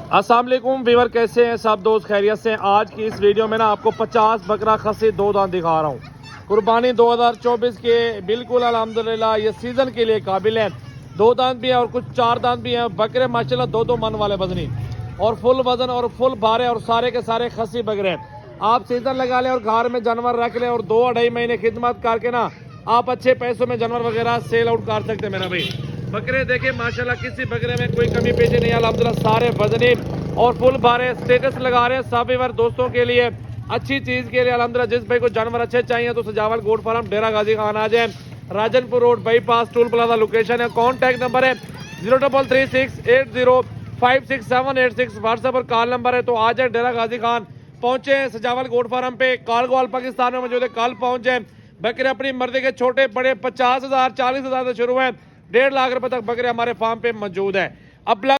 अस्सलाम वालेकुम वीवर, कैसे हैं सब दोस्त? खैरियत से? आज की इस वीडियो में ना आपको 50 बकरा खस्सी दो दांत दिखा रहा हूँ। कुर्बानी 2024 के बिल्कुल अल्हम्दुलिल्लाह ये सीज़न के लिए काबिल है। दो दांत भी हैं और कुछ चार दांत भी हैं। बकरे माशाल्लाह दो दो मन वाले वजनी और फुल वजन और फुल भारे और सारे के सारे खस्सी बकरे हैं। आप सीज़न लगा लें और घर में जानवर रख लें और 2-2.5 महीने खिदमत करके ना आप अच्छे पैसों में जानवर वगैरह सेल आउट कर सकते हैं मेरा भाई। बकरे देखे माशाल्लाह किसी बकरे में कोई कमी पेशी नहीं है अल्हम्दुलिल्लाह, सारे वजनी और फुल बारे स्टेटस लगा रहे हैं सभी बार दोस्तों के लिए अच्छी चीज के लिए अल्हम्दुलिल्लाह। जिस भाई को जानवर अच्छे चाहिए तो सजावल गोट फार्म डेरा गाजी खान आ जाए, Rajanpur road bypass toll plaza location है। कॉन्टैक्ट नंबर है 033680568786, व्हाट्सएप पर कॉल नंबर है। तो आ जाए डेरा गाजी खान, पहुंचे सजावल गोट फार्म पे, कालगोवाल पाकिस्तान में मौजूद है, कल पहुंच जाए। बकरे अपनी मर्जी के छोटे बड़े 50,000 40,000 से शुरू है, 1.5 लाख रुपए तक बकरे हमारे फार्म पे मौजूद है। अब